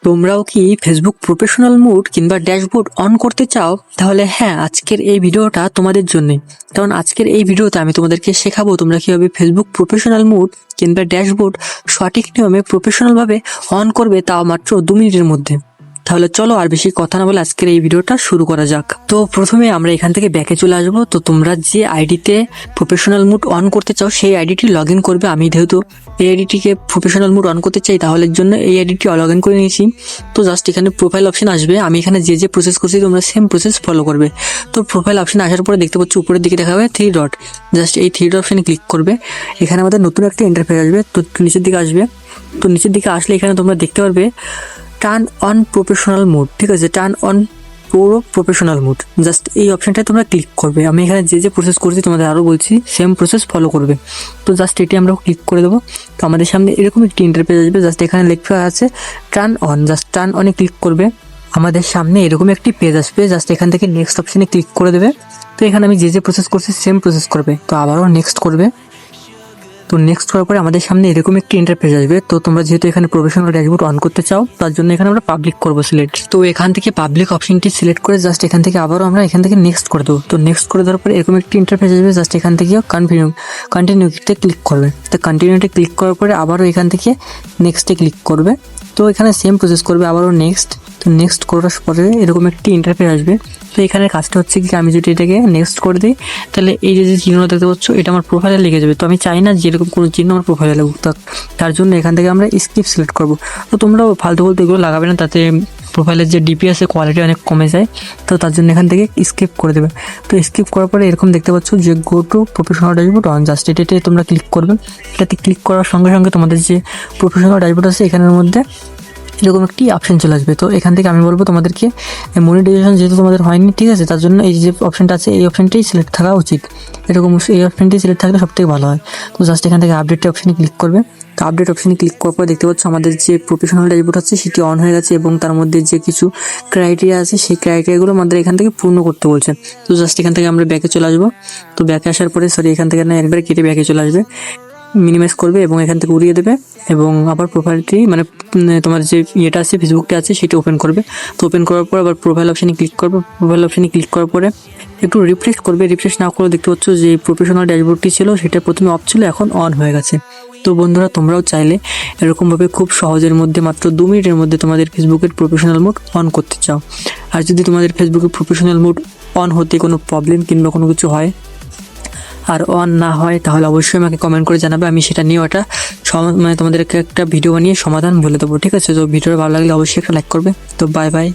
তোমরাও কি Facebook professional mood কিংবা ড্যাশবোর্ড অন করতে চাও? তাহলে হ্যাঁ, আজকের এই ভিডিওটা তোমাদের জন্য। কারণ আজকের এই ভিডিওতে আমি তোমাদেরকে শেখাবো তোমরা কিভাবে ফেসবুক প্রফেশনাল মুড কিংবা ড্যাশবোর্ড সঠিক নিয়মে প্রফেশনাল ভাবে অন করবে, তাও মাত্র 2 মিনিটের মধ্যে। তাহলে চলো আর বেশি কথা না বলে আজকের এই ভিডিওটা শুরু করা যাক। তো প্রথমে আমরা এখান থেকে ব্যাকে চলে আসবো। তো তোমরা যে আইডিতে প্রফেশনাল মুড অন করতে চাও সেই আইডিটি লগ ইন করবে। আমি যেহেতু এই আইডিটিকে প্রফেশনাল মুড অন করতে চাই, তাহলে এর জন্য এই আইডিটি লগ ইন করে নিয়েছি। তো জাস্ট এখানে প্রোফাইল অপশন আসবে। আমি এখানে যে প্রসেস করছি তোমরা সেম প্রসেস ফলো করবে। তো প্রোফাইল অপশন আসার পরে দেখতে পাচ্ছ উপরের দিকে দেখা যাবে 3 ডট। জাস্ট এই 3 ডট অপশনে ক্লিক করবে। এখানে আমাদের নতুন একটা ইন্টারফেস আসবে। তো নিচের দিকে আসবে। তো নিচের দিকে আসলে এখানে তোমরা দেখতে পারবে টার্ন অন প্রফেশনাল মুড। ঠিক আছে, টার্ন অন পুরো প্রফেশনাল মুড, জাস্ট এই অপশনটায় তোমরা ক্লিক করবে। আমি এখানে যে প্রসেস করছি তোমাদের আরও বলছি, সেম প্রসেস ফলো করবে। তো জাস্ট এটি আমরা ক্লিক করে দেবো। তো আমাদের সামনে এরকম একটি ইন্টারফেস আসবে। জাস্ট এখানে লেখা আছে টার্ন অন, জাস্ট টার্ন অনে ক্লিক করবে। আমাদের সামনে এরকম একটি পেজ আসবে। জাস্ট এখান থেকে নেক্সট অপশনে ক্লিক করে দেবে। তো এখানে আমি যে প্রসেস করছি সেম প্রসেস করবে। তো আবারও নেক্সট করবে। তো নেক্সট করার পরে আমাদের সামনে এরকম একটি ইন্টারফেস আসবে। তো তোমরা যেহেতু এখানে প্রফেশনাল ড্যাশবোর্ড অন করতে চাও, তার জন্য এখানে আমরা পাবলিক করবো সিলেক্ট। তো এখান থেকে পাবলিক অপশনটি সিলেক্ট করে জাস্ট এখান থেকে আবারও আমরা এখান থেকে নেক্সট করে দেবো। তো নেক্সট করে দেওয়ার পরে এরকম একটি ইন্টারফেস আসবে। জাস্ট এখান থেকে কন্টিনিউতে ক্লিক করবে। তো কন্টিনিউতে ক্লিক করার পরে আবারও এখান থেকে নেক্সটে ক্লিক করবে। তো এখানে সেম প্রসেস করবে, আবারও নেক্সট। তো নেক্সট করার পরে এরকম একটি ইন্টারফেস আসবে। তো এখানে কাজটা হচ্ছে কি, আমি যদি এটাকে নেক্সট করে দিই, তাহলে এই যে চিহ্ন দেখতে পাচ্ছ এটা আমার প্রোফাইলে লেগে যাবে। তো আমি চাই না যে এরকম কোনো চিহ্ন আমার প্রোফাইলে লাগুক। তার জন্য এখান থেকে আমরা স্কিপ সিলেক্ট করব। তো তোমরাও ফালতু বলতে এগুলো লাগাবে না, তাতে প্রোফাইলের যে ডিপি আছে কোয়ালিটি অনেক কমে যায়। তো তার জন্য এখান থেকে স্কিপ করে দেবে। তো স্কিপ করার পরে এরকম দেখতে পাচ্ছ যে go to professional dashboard on, just এটাতে তোমরা ক্লিক করবে। এটাতে ক্লিক করার সঙ্গে সঙ্গে তোমাদের যে প্রফেশনাল ড্যাশবোর্ড আছে এখানের মধ্যে এরকম একটি অপশন চলে আসবে। তো এখান থেকে আমি বলবো তোমাদেরকে মনিটাইজেশন যেহেতু তোমাদের হয়নি, ঠিক আছে, তার জন্য এই যে অপশনটা আছে এই অপশনটাই সিলেক্ট থাকা উচিত। এরকম এই অপশনটি সিলেক্ট থাকলে সবথেকে ভালো হয়। তো জাস্ট এখান থেকে আপডেট অপশনে ক্লিক করবে। তো আপডেট অপশনে ক্লিক করার পর দেখতে পাচ্ছ আমাদের যে প্রফেশনাল ড্যাশবোর্ড আছে সেটি অন হয়ে গেছে, এবং তার মধ্যে যে কিছু ক্রাইটেরিয়া আছে সেই ক্রাইটেরিয়াগুলো আমাদের এখান থেকে পূর্ণ করতে বলছে। তো জাস্ট এখান থেকে আমরা ব্যাকে চলে আসবো। তো ব্যাকে আসার পরে এখান থেকে না একবার কেটে ব্যাকে চলে আসবে, মিনিমাইজ করবে এবং এখান থেকে উড়িয়ে দেবে, এবং আবার প্রোফাইলটি মানে তোমার যে ইয়েটা আছে ফেসবুকটা আছে সেটা ওপেন করবে। তো ওপেন করার পর আবার প্রোফাইল অপশানে ক্লিক করবে। প্রোফাইল অপশানে ক্লিক করার পরে একটু রিফ্রেশ করবে। রিফ্রেশ না করে দেখতে পাচ্ছ যে প্রফেশনাল ড্যাশবোর্ডটি ছিল সেটা প্রথমে অফ ছিল, এখন অন হয়ে গেছে। তো বন্ধুরা, তোমরাও চাইলে এরকমভাবে খুব সহজের মধ্যে মাত্র 2 মিনিটের মধ্যে তোমাদের ফেসবুকের প্রফেশনাল মোড অন করতে চাও। আর যদি তোমাদের ফেসবুকের প্রফেশনাল মোড অন হতে কোনো প্রবলেম কিংবা কোনো কিছু হয় আর অন না হয়, তাহলে অবশ্যই আমাকে কমেন্ট করে জানাবে। আমি সেটা নিয়ে ওটা মানে তোমাদেরকে একটা ভিডিও বানিয়ে সমাধান বলে দেবো। ঠিক আছে, তো ভিডিওটা ভালো লাগলে অবশ্যই একটা লাইক করবে। তো বাই বাই।